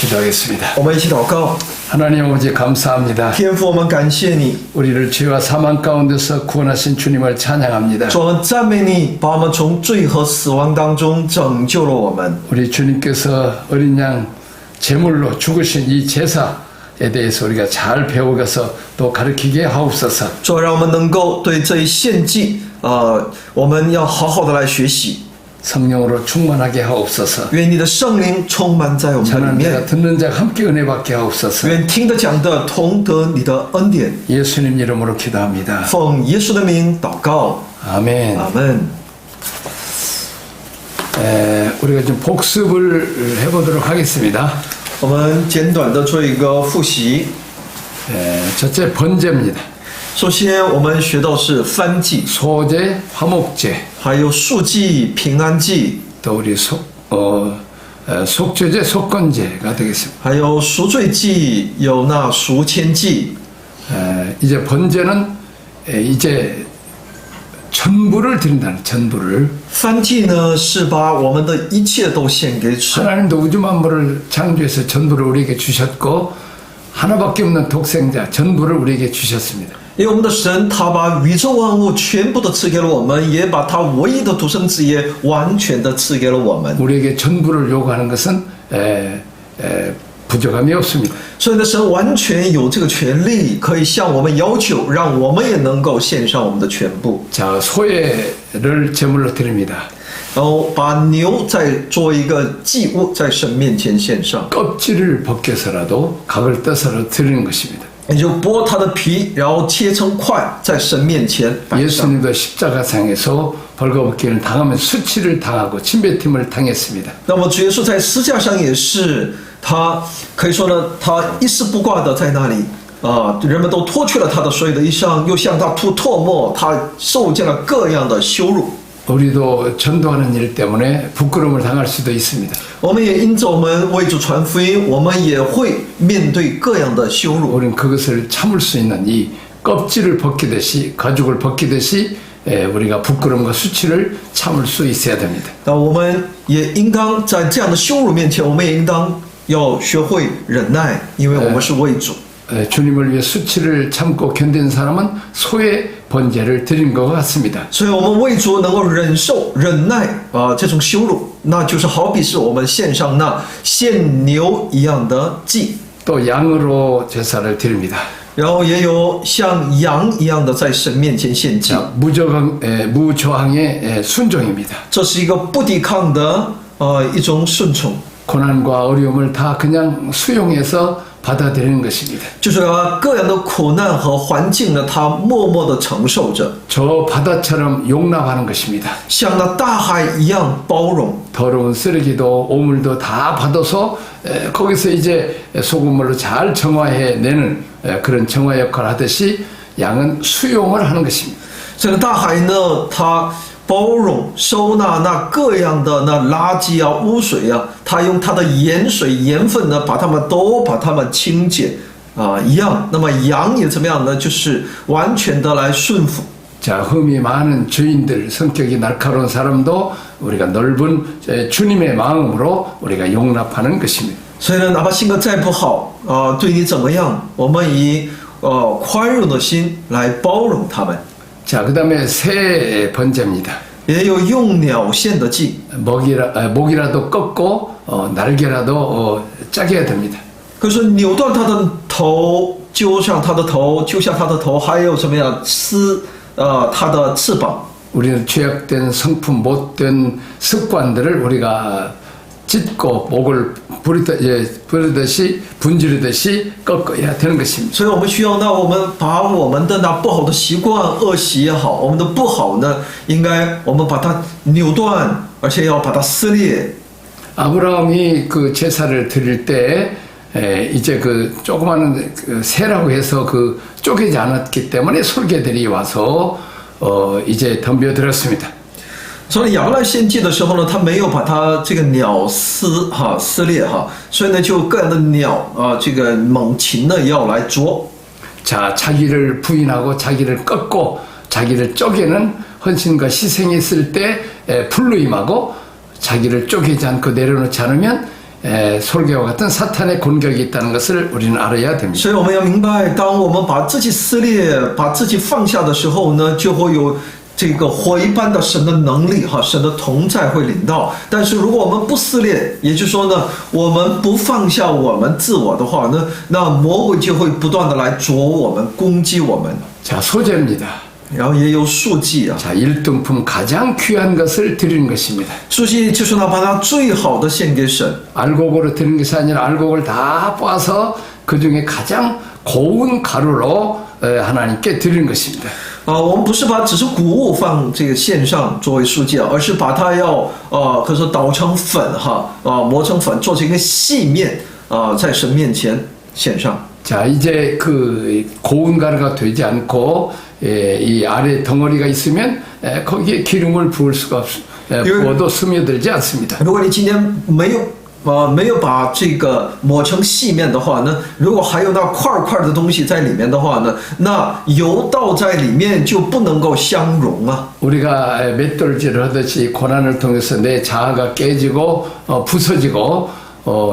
기도하겠습니다. 我们一起祷告。 하나님 아버지 감사합니다. 天父，我们感谢你， 우리를 죄와 사망 가운데서 구원하신 주님을 찬양합니다. 主，我们赞美你，把我们从罪和死亡当中拯救了我们。 우리 주님께서 어린 양 제물로 죽으신 이 제사에 대해서 우리가 잘 배워가서 또 가르치게 하옵소서. 主，让我们能够对这一献祭，我们要好好的来学习。 성령으로 충만하게 하옵소서. 愿你的圣灵充满在我们的里 자는 面， 자가 듣는 자가 함께 은혜 받게 하옵소서. 愿听得讲的同得你的恩典。 예수님 이름으로 기도합니다. 奉耶稣的名祷告， 아멘. 阿门。 우리가 좀 복습을 해보도록 하겠습니다. 我们简短的做一个复习。 첫째 번제입니다. 首先，我们学到是燔祭， 소제, 화목제, 还有赎祭、平安祭， 또 우리 속죄제, 속건제가 되겠습니다. 还有赎罪祭，有那赎愆祭。 이제 번제는 이제 전부를 드린다는 전부를 燔祭呢，是把我们的一切都献给神。 하나님도 우주 만물을 창조해서 전부를 우리에게 주셨고 하나밖에 없는 독생자 전부를 우리에게 주셨습니다. 因为我们的神，他把宇宙万物全部都赐给了我们，也把他唯一的独生子也完全的赐给了我们。 우리에게 전부를 요구하는 것은 부족함이 없습니다. 所以呢，神完全有这个权利，可以向我们要求，让我们也能够献上我们的全部。 자, 소예를 제물로 드립니다. 然后把牛再做一个祭物，在神面前献上， 껍질을 벗겨서라도 각을 떠서라도 드리는 것입니다. 也就剥它的皮，然后切成块，在神面前摆上。 예수님도 십자가상에서 벌거벗기를 당하면 수치를 당하고 침뱉음을 당했습니다. 那么主耶稣在十字架上也是，他可以说呢，他一丝不挂的在那里人们都脱去了他的所有的衣裳，又向他吐唾沫，他受尽了各样的羞辱。 우리도 전도하는 일 때문에 부끄러움을 당할 수도 있습니다. 我们也因着我们为主传福音，我们也会面对各样的羞辱。 우리는 그것을 참을 수 있는 이 껍질을 벗기듯이 가죽을 벗기듯이 우리가 부끄러움과 수치를 참을 수 있어야 됩니다. 那我们也应当在这样的羞辱面前，我们也应当要学会忍耐，因为我们是为主。 주님을 위해 수치를 참고 견딘 사람은 소의 번제를 드린 것 같습니다. 所以，我们为主能够忍受、忍耐这种羞辱，那就是好比是我们献上那献牛一样的祭。 또 양으로 제사를 드립니다. 然后也有像羊一样的在神面前献祭， 무저항의 순종입니다. 这是一个不抵抗的一种顺从， 고난과 어려움을 다 그냥 수용해서 받아들이는 것입니다. 就是各样的苦难和环境呢，他默默的承受着， 저 바다처럼 용납하는 것입니다. 像那大海一样包容。 더러운 쓰레기도 오물도 다 받아서 거기서 이제 소금물로 잘 정화해내는 그런 정화 역할을 하듯이 양은 수용을 하는 것입니다. 这个大海呢，它包容收纳那各样的那垃圾啊、污水啊，它用它的盐水、盐分呢，把它们清洁一样。那么羊也怎么样呢？就是完全的来顺服。 자, 흠이 많은 죄인들, 성격이 날카로운 사람도 우리가 넓은 주님의 마음으로 우리가 용납하는 것입니다. 所以呢，哪怕性格再不好对你怎么样，我们以宽容的心来包容他们。 자, 그 다음에 새 번제입니다. 也有用鸟献的祭， 목이라도 꺾고 날개라도 짜게 됩니다. 可是扭断它的头，揪下它的头，还有什么呀？撕它的翅膀。 우리는 죄악된 성품, 못된 습관들을 우리가 찢고 목을 부르듯이 분지르듯이 꺾어야 되는 것입니다. 所以我们需要呢，我们把我们的那不好的习惯、恶习也好，我们的不好呢，应该我们把它扭断，而且要把它撕裂。 아브라함이 그 제사를 드릴 때 이제 그 조그마한 그 새라고 해서 그 쪼개지 않았기 때문에 솔개들이 와서 이제 덤벼들었습니다. 所以亚伯拉献祭的时候呢，他没有把它这个鸟撕裂所以呢，就各样的鸟这个猛禽呢要来啄。 자, 자기를 부인하고 자기를 꺾고 자기를 쪼개는 헌신과 희생이 있을 때 불로 임하고 자기를 쪼개지 않고 내려놓지 않으면 솔개와 같은 사탄의 공격이 있다는 것을 우리는 알아야 됩니다. 所以我们要明白，当我们把自己撕裂、把自己放下的时候呢，就会有这个火一般的神的能力哈，神的同在会临到。但是如果我们不撕裂，也就是说呢，我们不放下我们自我的话呢，那魔鬼就会不断的来啄我们、攻击我们。 자, 소재입니다. 然后也有数祭啊， 자, 일등품 가장 귀한 것을 드리는 것입니다. 数祭就是呢，把它最好的献给神。 알곡으로 드리는 것이 아니라 알곡을 다 빻아서 그 중에 가장 고운 가루로 하나님께 드리는 것입니다. 我们不是把只是谷物放这个线上作为数祭，而是把它要可以说捣成粉哈，磨成粉，做成一个细面在神面前献上。 자, 이제 그 고운 가루가 되지 않고 이 아래 덩어리가 있으면 거기에 기름을 부을 수가 부어도 스며들지 않습니다. 如果你今天没有把这个磨成细面的话呢，如果还有那块块的东西在里面的话呢，那油倒在里面就不能够相融啊。 우리가 맷돌질을 하듯이 고난을 통해서 내 자아가 깨지고 부서지고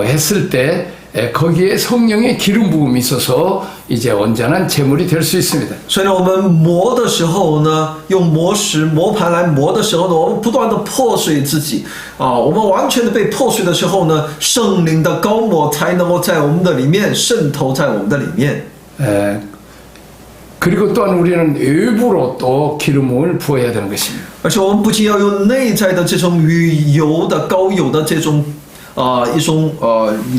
했을 때 거기에 성령의 기름 부음이 있어서 이제 온전한 제물이 될 수 있습니다. 所以呢，我们磨的时候呢，用磨石、磨盘来磨的时候呢，我们不断的破碎自己我们完全的被破碎的时候呢，圣灵的膏抹才能够在我们的里面渗透在我们的里面。 그리고 또한 우리는 외부로 또 기름을 부어야 되는 것입니다. 而且我们不仅要用内在的这种与油的膏油的这种一种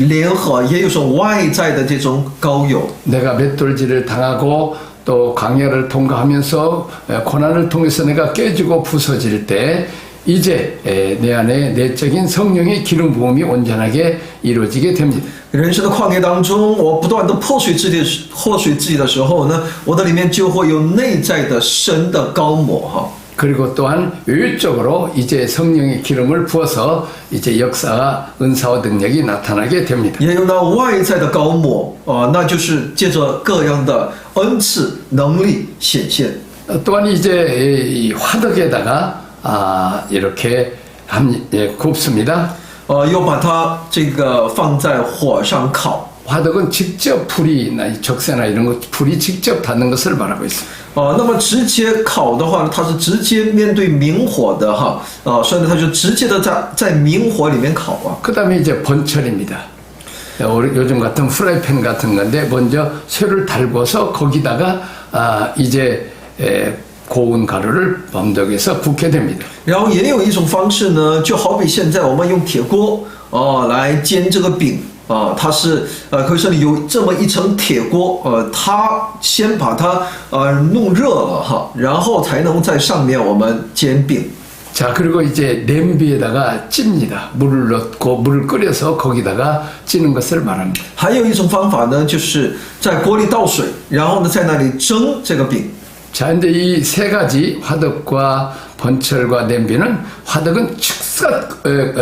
联合，也有一种外在的这种膏油。 내가 맷돌질을 당하고 또 강야를 통과하면서 고난을 통해서 내가 깨지고 부서질 때 이제 내 안에 내적인 성령의 기름 부음이 온전하게 이루어지게 됩니다. 人生的旷野当中，我不断的破碎自己的时候呢，我的里面就会有内在的神的膏抹哈。 그리고 또한 외적으로 이제 성령의 기름을 부어서 이제 역사와 은사와 능력이 나타나게 됩니다. 也有那外在的膏抹那就是借着各样的恩赐能力显现。 또한 이제 이 화덕에다가 이렇게 굽습니다. 又把它这个放在火上烤。 화덕은 직접 불이나 적새나 이런 것 불이 직접 닿는 것을 말하고 있습니다. 那么直接烤的话呢，它是直接面对明火的哈所以呢，它就直接的在明火里面烤啊。 그다음에 이제 번철입니다. 요즘 같은 프라이팬 같은 건데 먼저 쇠를 달궈서 거기다가 이제 고운 가루를 범벅에서 붓게 됩니다. 然后也有一种方式呢，就好比现在我们用铁锅来煎这个饼它是可以说有这么一层铁锅它先把它弄热了哈，然后才能在上面我们煎饼。 자, 그리고 이제 냄비에다가 찝니다. 물을 넣고 물을 끓여서 거기다가 찌는 것을 말합니다. 还有一种方法呢，就是在锅里倒水，然后呢在那里蒸这个饼。 자, 근데 이 세 가지 화덕과 번철과 냄비는 화덕은 즉각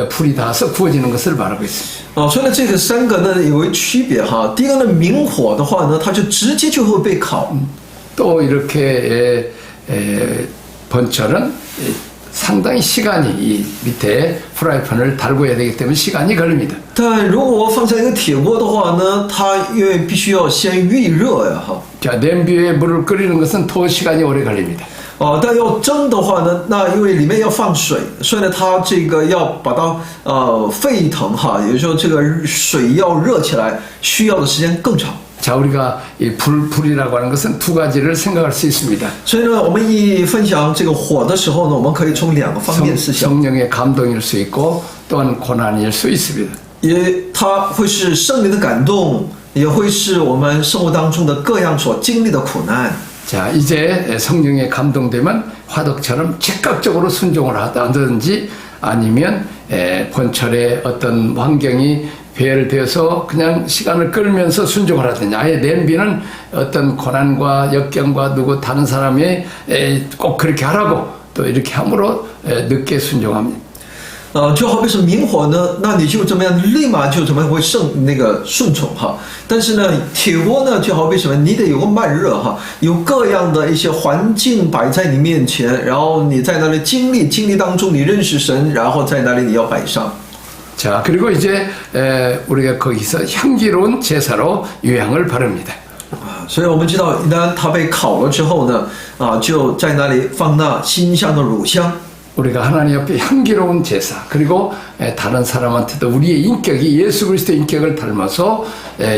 불이 닿아서 구워지는 것을 말하고 있습니다. 所以呢，这个三个呢有一区别哈。第一个呢，明火的话呢，它就直接就会被烤。 또 이렇게 번철은 상당히 시간이 이 밑에 프라이팬을 달궈야 되기 때문에 시간이 걸립니다. 但如果放在一个铁锅的话呢，它因为必须要先预热呀哈。 자, 냄비에 물을 끓이는 것은 더 시간이 오래 걸립니다. 但要蒸的话呢，那因为里面要放水，所以呢，它这个要把它沸腾哈，也就是说这个水要热起来，需要的时间更长。 자, 우리가 이 불이라고 하는 것은 두 가지를 생각할 수 있습니다. 所以呢，我们一分享这个火的时候呢，我们可以从两个方面思想。 성령의 감동일 수 있고 또한 고난일 수 있습니다. 它会是圣灵的感动，也会是我们生活当中的各样所经历的苦难。 자, 이제 성령에 감동되면 화덕처럼 즉각적으로 순종을 하든지 아니면 번철의 어떤 환경이 배열되어서 그냥 시간을 끌면서 순종을 하든지 아예 냄비는 어떤 고난과 역경과 누구 다른 사람이 꼭 그렇게 하라고 또 이렇게 함으로 늦게 순종합니다. 就好比是明火呢，那你就怎么样，立马就怎么样会顺从哈。但是呢，铁锅呢，就好比什么，你得有个慢热哈，有各样的一些环境摆在你面前，然后你在那里经历当中，你认识神，然后在那里你要摆上。 자, 그리고 이제 우리가 거기서 향기로운 제사로 유향을 바릅니다. 所以我们知道，一旦它被烤了之后呢，就在那里放那馨香的乳香。 우리가 하나님 앞에 향기로운 제사 그리고 다른 사람한테도 우리의 인격이 예수 그리스도의 인격을 닮아서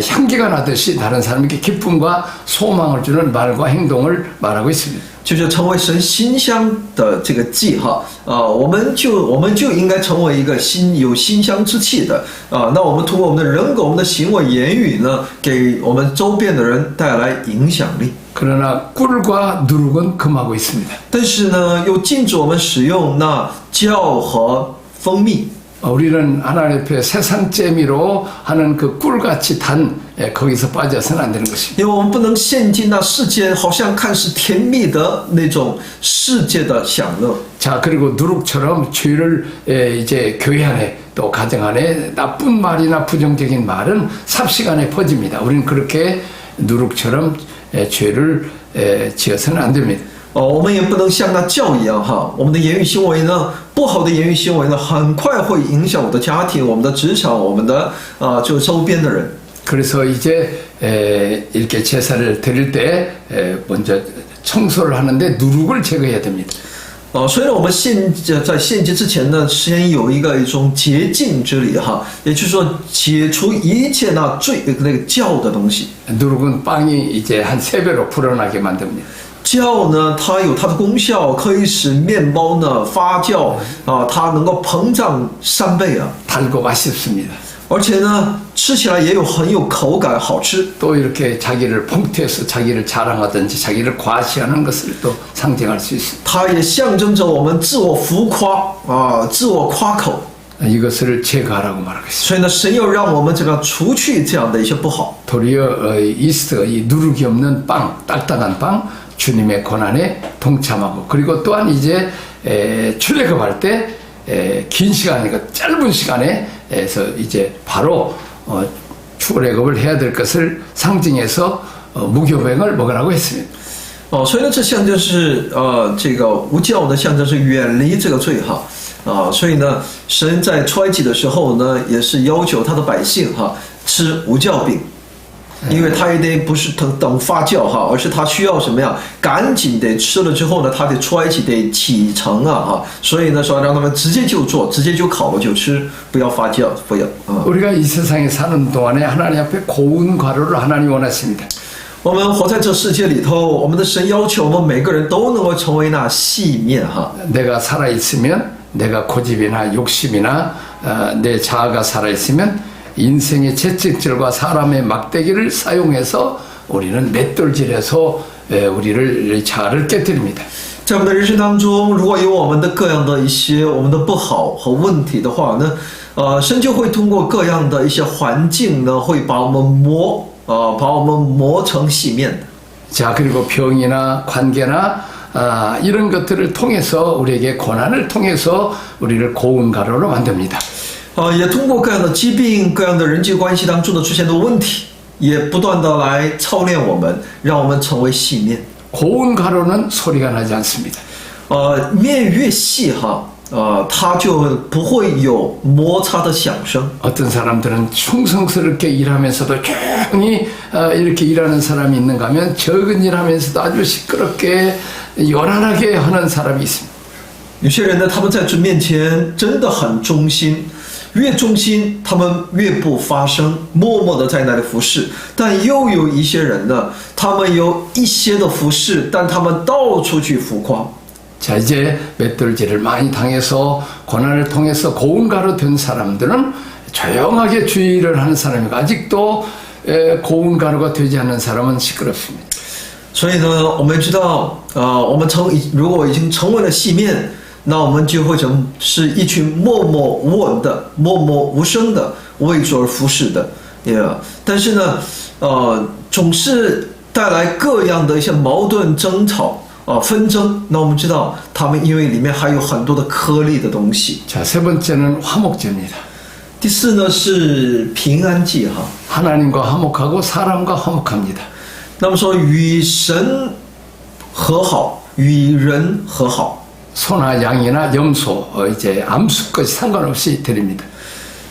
향기가 나듯이 다른 사람에게 기쁨과 소망을 주는 말과 행동을 말하고 있습니다. 就是成为神馨香的这个祭哈，我们就应该成为一个有馨香之气的那我们通过我们的人格、我们的行为、言语呢，给我们周边的人带来影响力。 그러나 꿀과 누룩은 금하고 있습니다. 但是呢，又禁止我们使用那酵和蜂蜜。 우리는 하나님 앞에 세상 재미로 하는 그 꿀같이 단 거기서 빠져서는 안 되는 것입니다. 因为我们不能陷进那世界好像看似甜蜜的那种世界的享乐。 자, 그리고 누룩처럼 죄를 이제 교회 안에 또 가정 안에 나쁜 말이나 부정적인 말은 삽시간에 퍼집니다. 우리는 그렇게 누룩처럼 죄를 지어서는 안 됩니다. 我们也不能像那教一样哈，我们的言语行为呢，不好的言语行为呢，很快会影响我的家庭、我们的职场、我们的就周边的人。 그래서 이제 이렇게 제사를 드릴 때 먼저 청소를 하는데 누룩을 제거해야 됩니다. 所以呢，我们在献祭之前呢，先有一种洁净之礼哈，也就是说解除一切那个酵的东西。 누룩은 빵이 이제 한 3배로 불어나게 만듭니다. 酵呢，它有它的功效，可以使面包呢发酵它能够膨胀3倍啊， 달고 맛있습니다. 而且呢，吃起来也很有口感，好吃。 또 이렇게 자기를 봉투해서 자기를 자랑하든지 자기를 과시하는 것을 또 상징할 수 있습니다. 它也象征着我们自我浮夸自我夸口。 이것을 제거하라고 말하고 있습니다. 所以呢，神要让我们这个除去这样的一些不好。 도리어 이스트 이 누룩이 없는 빵, 딱딱한 빵 주님의 고난에 동참하고 그리고 또한 이제 출애굽할 때 긴 시간이니까 짧은 시간에서 이제 바로 출애굽을 해야 될 것을 상징해서 무교병을 먹으라고 했습니다. 所以呢，这象征是这个无酵的象征是远离这个罪哈所以呢，神在出埃及的时候呢，也是要求他的百姓吃无酵饼。 因为他也得不是等发酵而是他需要什么呀？赶紧得吃了之后呢，他得出埃及得启程所以呢说让他们直接就做，直接就烤了就吃，不要发酵，不要우리가 이 세상에 사는 동안에 하나님 앞에 고운 과로를 하나님 원하십니다. 我们活在这世界里头，我们的神要求我们每个人都能够成为那细面내가 살아 있으면 내가 고집이나 욕심이나 내 자아가 살아 있으면 인생의 채찍질과 사람의 막대기를 사용해서 우리는 맷돌질해서 우리를 자아를 깨뜨립니다. 在我们的人生当中，如果有我们的各样的一些我们的不好和问题的话呢，神就会通过各样的一些环境呢，会把我们磨成细面的。 자, 그리고 병이나 관계나 이런 것들을 통해서 우리에게 고난을 통해서 우리를 고운 가루로 만듭니다. 也通过各样的疾病、各样的人际关系当中的出现的问题，也不断的来操练我们，让我们成为细面。 고운 가루는 소리가 나지 않습니다. 面越细它就不会有摩擦的响声。 어떤 사람들은 충성스럽게 일하면서도 조용히 이렇게 일하는 사람이 있는가 하면 적은 일하면서도 아주 시끄럽게 요란하게 하는 사람이 있습니다. 有些人呢，他们在主面前真的很忠心，越忠心，他们越不发声，默默的在那里服侍。但又有一些人呢，他们有一些的服侍，但他们到处去浮夸。 자, 이제 맷돌질을 많이 당해서 고난을 통해서 고운 가루 된 사람들은 조용하게 주의를 하는 사람이고 아직도 고운 가루가 되지 않는 사람은 시끄럽습니다. 所以呢，我们知道，我们如果已经成为了细面，那我们就会是一群默默无闻的、默默无声的为主而服侍的，但是呢，总是带来各样的一些矛盾、争吵。 纷争，那我们知道，他们因为里面还有很多的颗粒的东西。 자, 세 번째는 화목제입니다. 第四呢是平安祭하나님과 화목하고 사람과 화목합니다. 那么说与神和好，与人和好。 소나 양이나 염소, 이제 암수까지 상관없이 드립니다.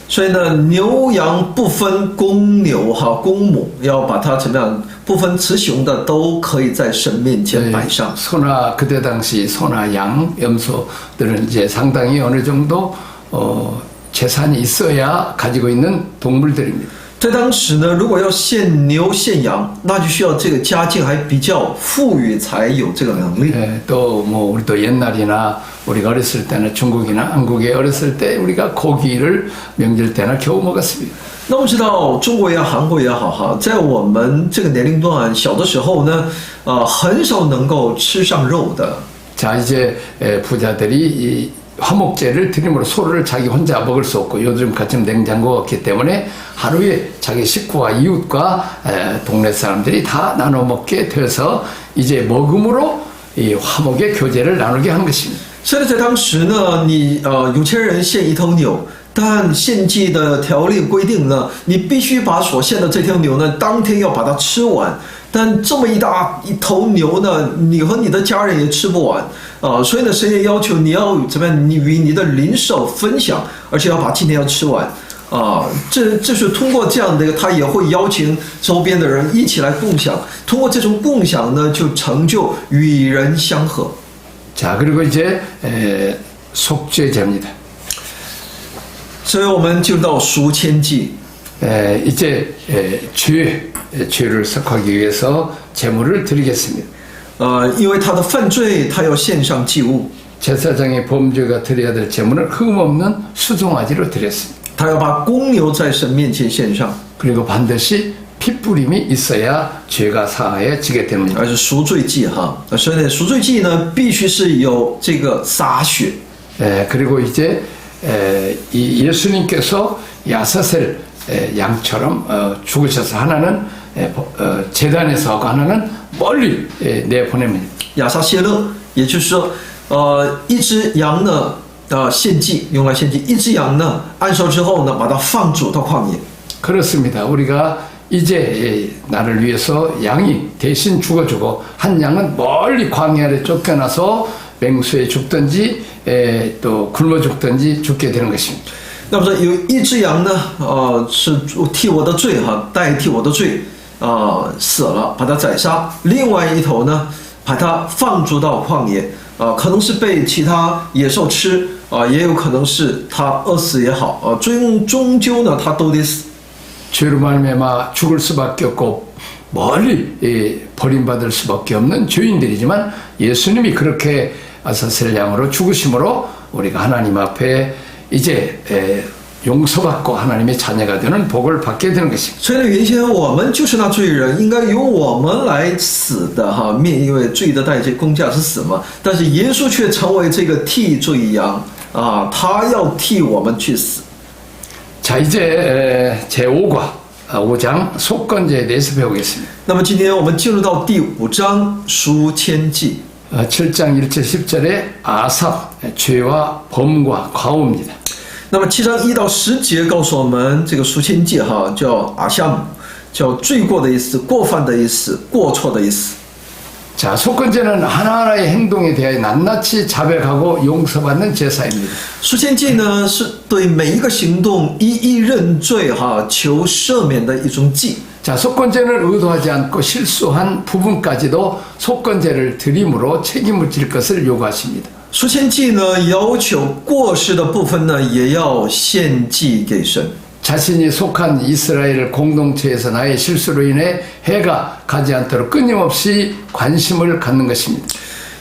所以呢，牛羊不分公牛公母，要把它怎么样，不分雌雄的都可以在神面前摆上。 소나 그때 당시 소나 양 염소들은 이제 상당히 어느 정도 재산이 있어야 가지고 있는 동물들입니다. 在当时呢，如果要献牛献羊，那就需要这个家境还比较富裕才有这个能力。 또 뭐 우리도 옛날이나 우리가 어렸을 때나 중국이나 한국에 어렸을 때 우리가 고기를 명절 때나 겨우 먹었습니다. 那我们知道中国也好，韩国也好哈，在我们这个年龄段小的时候呢，很少能够吃上肉的。 자 이제 부자들이 이 화목제를 드림으로 소를 자기 혼자 먹을 수 없고 요즘 같은 냉장고가 없기 때문에 하루에 자기 식구와 이웃과 동네 사람들이 다 나눠 먹게 돼서 이제 먹음으로 이 화목의 교제를 나누게 한 것입니다. 所以在当时呢，你有钱人献一头牛，但献祭的条例规定呢，你必须把所献的这头牛呢，当天要把它吃完。但这么一大一头牛呢，你和你的家人也吃不完所以呢，神也要求你要怎么样，你与你的邻舍分享，而且要把今天要吃完这是通过这样的一个，他也会邀请周边的人一起来共享，通过这种共享呢，就成就与人相和。 자 그리고 이제 속죄제입니다. 所以我们就到赎愆祭。 이제 죄를 석하기 위해서 제물을 드리겠습니다. 因为他的犯罪，他要献上祭物， 제사장의 범죄가 드려야 될 제물은 흠없는 수송아지로 드렸습니다. 他要把公牛在神面前献上， 그리고 반드시 핏부림이 있어야 죄가 사하여지게 됩니다. 而是赎罪祭所以呢，赎罪祭呢，必须是有这个洒血。 그리고 이제 이 예수님께서 야사셀 양처럼 죽으셔서 하나는 재단에서 하고 하나는 멀리 내보냅니다. 亚撒谢勒，也就是说，一只羊呢，献祭用来献祭，一只羊呢，按烧之后呢，把它放逐到旷野。 그렇습니다. 우리가 이제 나를 위해서 양이 대신 죽어주고 한 양은 멀리 광야에 쫓겨나서 맹수에 죽든지 또 굶어 죽든지 죽게 되는 것입니다. 那么说有一只羊呢，是替我的罪代替我的罪死了，把它宰杀；另外一头呢，把它放逐到旷野可能是被其他野兽吃也有可能是它饿死也好终究呢，它都得死。 죄로 말미암아 죽을 수밖에 없고 멀리 버림받을 수밖에 없는 죄인들이지만 예수님이 그렇게 아사셀 양으로 죽으심으로 우리가 하나님 앞에 이제 용서받고 하나님의 자녀가 되는 복을 받게 되는 것입니다. 所以呢，原先我们就是那罪人，应该由我们来死的因为罪的代价工价是死嘛。但是耶稣却成为这个替罪羊他要替我们去死。 자 이제 제5과 5장 속건제에 대해서 배우겠습니다. 那么今天我们进入到第5章赎愆祭。 7장 1절 10절에 아삽 죄와 범과 과오입니다. 那么7章1到10节告诉我们，这个赎愆祭叫阿夏姆，叫罪过的意思、过犯的意思、过错的意思。 자, 속건제는 하나하나의 행동에 대해 낱낱이 자백하고 용서받는 제사입니다. 赎愆祭呢，是对每一个行动一一认罪求赦免的一种祭。 자, 속건제는 의도하지 않고 실수한 부분까지도 속건제를 드림으로 책임을 질 것을 요구하십니다. 赎愆祭呢，要求过失的部分呢，也要献祭给神。 자신이 속한 이스라엘 공동체에서 나의 실수로 인해 해가 가지 않도록 끊임없이 관심을 갖는 것입니다.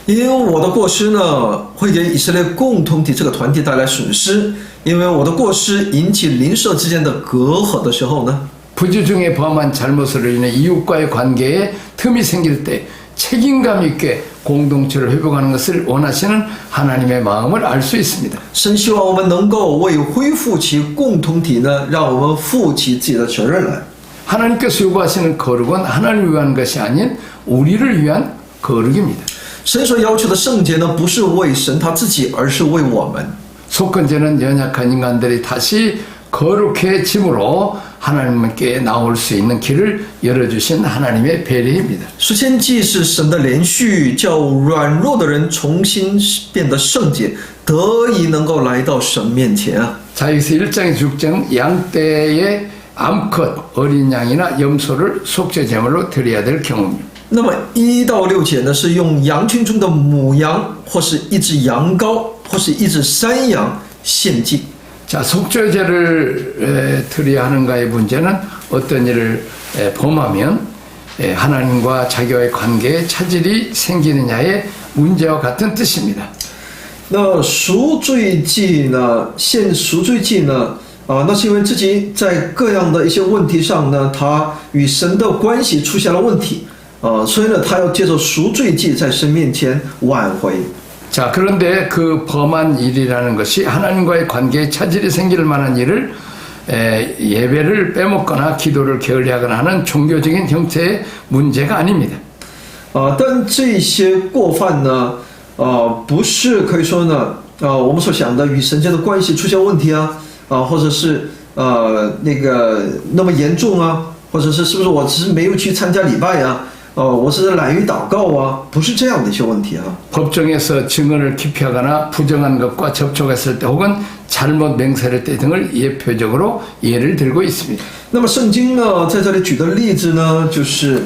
因为我的过失呢，会给以色列共同体这个团体带来损失。因为我的过失引起邻舍之间的隔阂的时候呢， 부주 중에 범한 잘못으로 인해 이웃과의 관계에 틈이 생길 때 책임감 있게 공동체를 회복하는 것을 원하시는 하나님의 마음을 알 수 있습니다. 神希望我们能够为恢复其共同体呢，让我们负起自己的责任来。 하나님께서 요구하시는 거룩은 하나님을 위한 것이 아닌 우리를 위한 거룩입니다. 神所要求的圣洁呢，不是为神他自己，而是为我们。 속건제는 연약한 인간들이 다시 거룩해짐으로 하나님께 나올 수 있는 길을 열어주신 하나님의 배려입니다. 诗篇记是神的连续，叫软弱的人重新变得圣洁，得以能够来到神面前啊。 자, 여기서 1장의 주정 양떼의 암컷 어린 양이나 염소를 속죄 제물로 드려야 될 경우입니다. 那么1到6节呢，是用羊群中的母羊，或是一只羊羔，或是一只山羊献祭。 자, 속죄제를 드려야 하는가의 문제는 어떤 일을 범하면 하나님과 자기와의 관계에 차질이 생기느냐의 문제와 같은 뜻입니다. 那赎罪祭呢，献赎罪祭呢，那是因为自己在各样的一些问题上呢，他与神的关系出现了问题，所以呢，他要借着赎罪祭在神面前挽回。 자, 그런데 그 범한 일이라는 것이 하나님과의 관계에 차질이 생길 만한 일을 예배를 빼먹거나 기도를 게을리하거나 하는 종교적인 형태의 문제가 아닙니다. 但这些过犯呢，不是可以说呢，我们所想的与神间的关系出现问题啊，或者是那么严重啊，或者是不是我只是没有去参加礼拜啊？ 我是懒于祷告啊，不是这样的一些问题啊。 법정에서 증언을 기피하거나 부정한 것과 접촉했을 때 혹은 잘못 맹세할 때 등을 예표적으로 예를 들고 있습니다. 那么圣经呢，在这里举的例子呢，就是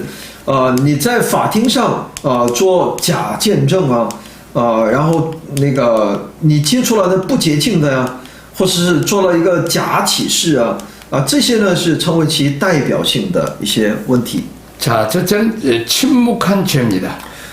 你在法庭上做假见证啊，然后你接触了那不洁净的呀，或是做了一个假启示啊，这些呢是成为其代表性的一些问题。 자, 첫째는 침묵한 죄입니다.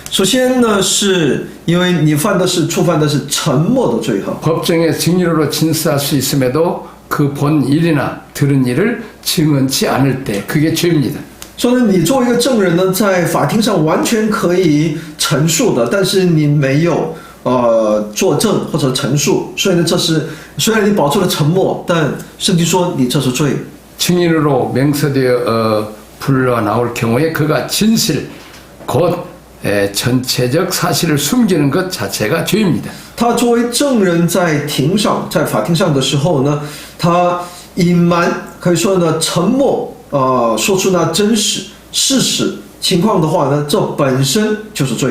首先呢，是因为你触犯的是沉默的罪哈。 법정에 증인으로 진술할 수 있음에도 그 본 일이나 들은 일을 증언치 않을 때 그게 죄입니다. 所以呢，你作为一个证人呢，在法庭上完全可以陈述的，但是你没有作证或者陈述，所以呢，这是虽然你保持了沉默，但圣经说你这是罪。 증인으로 맹세되어 불러 나올 경우에 그가 진실 곧 전체적 사실을 숨기는 것 자체가 죄입니다. 他作为证人在法庭上的时候呢，他隐瞒，可以说呢沉默，说出那真实事实情况的话呢，这本身就是罪。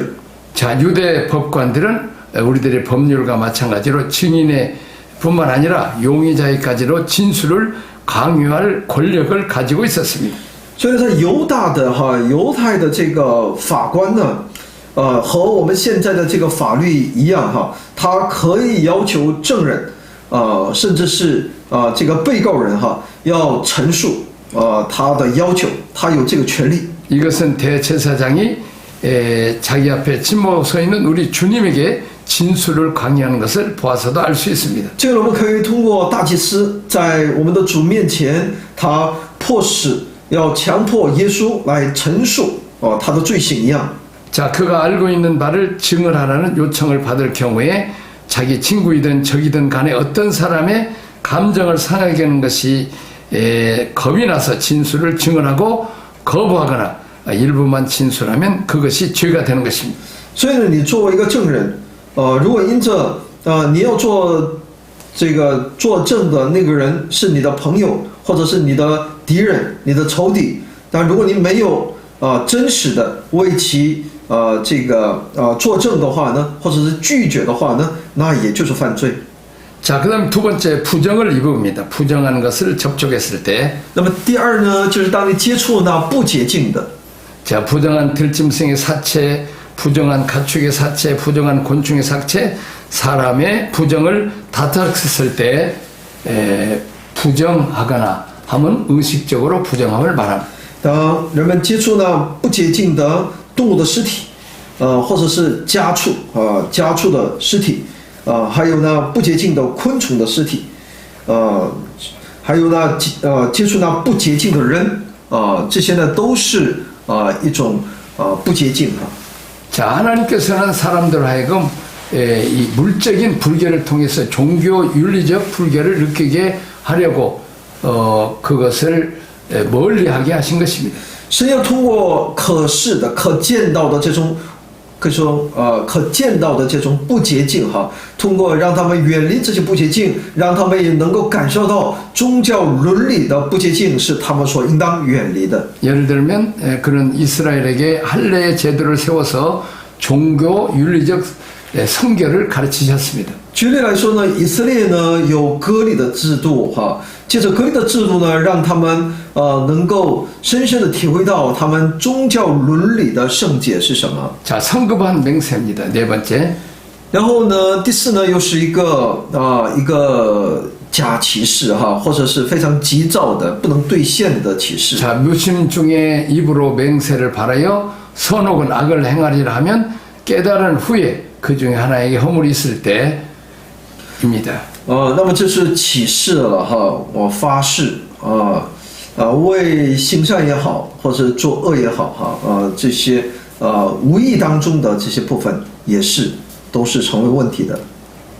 자, 유대 법관들은 우리들의 법률과 마찬가지로 증인의 뿐만 아니라 용의자에까지로 진술을 강요할 권력을 가지고 있었습니다. 所以在犹太的这个法官呢，和我们现在的这个法律一样哈，他可以要求证人，甚至是这个被告人哈，要陈述他的要求，他有这个权利。 이것은 대제사장이 자기 앞에 침묵 서 있는 우리 주님에게 진술을 강요하는 것을 보아서도 알 수 있습니다. 这个我们可以通过大祭司在我们的主面前，他迫使。 要强迫耶稣来陈述他的罪行一样。 자, 그가 알고 있는 바를 증언하라는 요청을 받을 경우에 자기 친구이든 적이든 간에 어떤 사람의 감정을 상하게 하는 것이 겁이 나서 진술을 증언하고 거부하거나 일부만 진술하면 그것이 죄가 되는 것입니다. 所以呢，你作为一个证人，如果因着你要做证的那个人是你的朋友，或者是你的敌人、你的仇敌，但如果你没有真实的为其作证的话呢，或者是拒绝的话呢，那也就是犯罪。 자, 그다음 두 번째 부정을 입읍니다. 부정한 것을 접촉했을 때. 那么第二呢，就是当你接触那不洁净的。 자, 부정한 들짐승의 사체, 부정한 가축의 사체, 부정한 곤충의 사체, 사람의 부정을 다투었을 때 부정하거나 하면 의식적으로 부정함을 말합니다. 当人们接触那不洁净的动物的尸体，或者是家畜的尸体，还有那不洁净的昆虫的尸体，还有那接触那不洁净的人，这些呢都是一种不洁净哈。 자, 하나님께서는 사람들 하여금 이 물적인 불결을 통해서 종교 윤리적 불결을 느끼게 하려고 그것을 멀리하게 하신 것입니다. 神要通过可视的、可见到的这种可以说可见到的这种不洁净哈，通过让他们远离这些不洁净，让他们也能够感受到宗教伦理的不洁净是他们所应当远离的。 예를 들면 그런 이스라엘에게 할례의 제도를 세워서 종교 윤리적 성결을 가르치셨습니다. 举例来说呢，以色列呢有割礼的制度哈，借着割礼的制度呢，让他们能够深深的体会到他们宗教伦理的圣洁是什么。 자, 성급한 맹세입니다. 네 번째. 然后呢，第四呢又是一个假启示哈，或者是非常急躁的不能兑現的启示。 자, 묘심 중에 입으로 맹세를 바라여 선혹은 악을 행하리라 하면 깨달은 후에 그 중에 하나에게 허물이 있을 때입니다. 那么这是启示了哈，我发誓为行善也好，或者做恶也好哈，这些无意当中的这些部分也是都是成为问题的。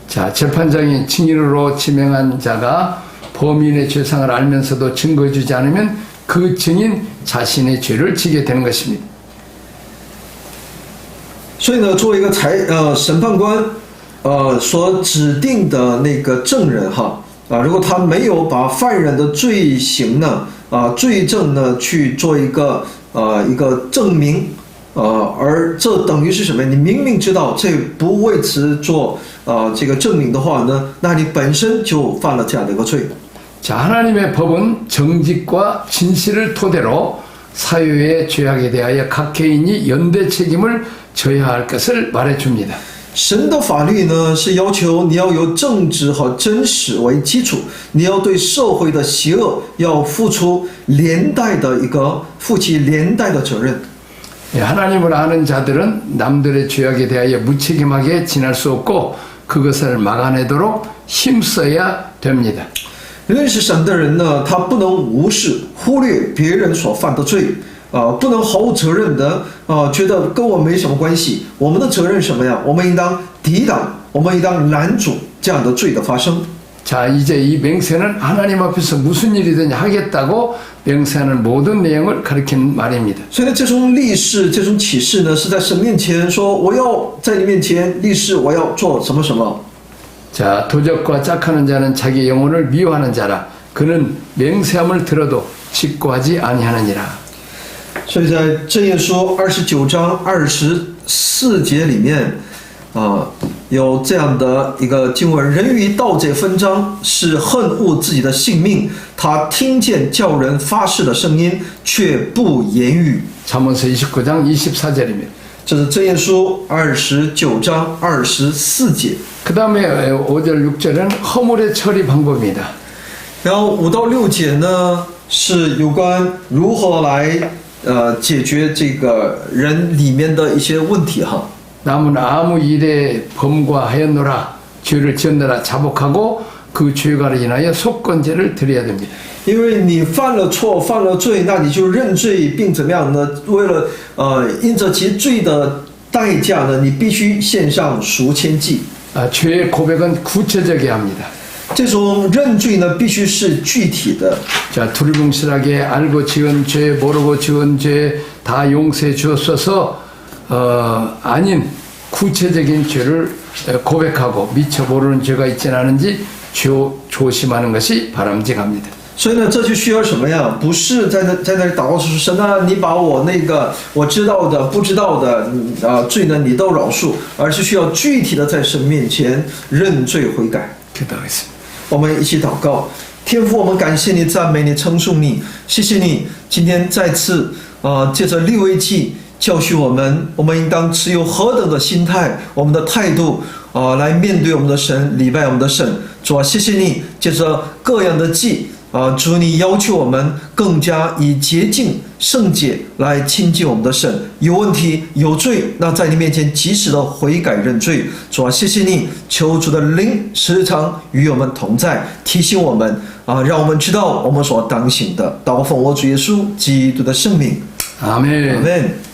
자, 재판장이 증인으로 지명한 자가 범인의 죄상을 알면서도 증거해주지 않으면 그 증인 자신의 죄를 지게 되는 것입니다. 所以呢，作为一个审判官所指定的那个证人哈如果他没有把犯人的罪行呢罪证呢去做一个证明而这等于是什么？你明明知道这不为此做这个证明的话呢，那你本身就犯了这样的一个罪。 자, 하나님의 법은 정직과 진실을 토대로 사유의 죄악에 대하여 각 개인이 연대 책임을 져야 할 것을 말해줍니다. 神的法律呢是要求你要有正直和真实为基础，你要对社会的邪恶要负起连带的责任。 하나님을 아는 자들은 남들의 죄악에 대하여 무책임하게 지날 수 없고 그것을 막아내도록 힘써야 됩니다. 认识神的人呢，他不能无视、忽略别人所犯的罪，不能毫无责任的觉得跟我没什么关系。我们的责任是什么呀？我们应当抵挡，我们应当拦阻这样的罪的发生。 자, 이제 이 맹세는 하나님 앞에서 무슨 일이든 하겠다고 맹세하는 모든 내용을 가리키는 말입니다. 所以呢，这种立誓、这种启示呢，是在神面前说，我要在你面前立誓，我要做什么什么。 자, 도적과 짝하는 자는 자기 영혼을 미워하는 자라. 그는 맹세함을 들어도 직고하지 아니하느니라. 所以在箴言书29章24节里面有这样的一个经文：人与盗贼纷争，是恨恶自己的性命。他听见叫人发誓的声音，却不言语。 잠언서 29장 24절입니다. 这是箴言书29章24节。 그 다음에 5절 6절은 허물의 처리 방법입니다. 然后5到6节呢，是有关如何来解决这个人里面的一些问题哈。 남은 아무 일에 범과하였노라 죄를 지었노라 자복하고 그 죄가로 인하여 속건제를 드려야 됩니다. 因为你犯了错、犯了罪，那你就认罪，并怎么样呢？为了因着其罪的代价呢，你必须献上赎愆祭。 죄의 고백은 구체적이어야 합니다. 这种认罪呢，必须是具体的。 자, 두리뭉실하게 알고 지은 죄, 모르고 지은 죄 다 용서해 주었어서 아닌 구체적인 죄를 고백하고 미처 모르는 죄가 있지는 않은지 조심하는 것이 바람직합니다. 所以呢，这就需要什么呀？不是在那里祷告说神啊，你把我那个我知道的、不知道的罪呢，你都饶恕，而是需要具体的在神面前认罪悔改。 기도하겠습니다. 我们一起祷告，天父，我们感谢你、赞美你、称颂你，谢谢你今天再次借着利未记教训我们，我们应当持有何等的心态，我们的态度来面对我们的神，礼拜我们的神。主啊，谢谢你借着各样的祭。 主，你要求我们更加以洁净、圣洁来亲近我们的神。有问题、有罪，那在你面前及时的悔改认罪。主啊，谢谢你，求主的灵时常与我们同在，提醒我们让我们知道我们所当行的。祷告奉我主耶稣基督的圣名， 아멘. 아멘。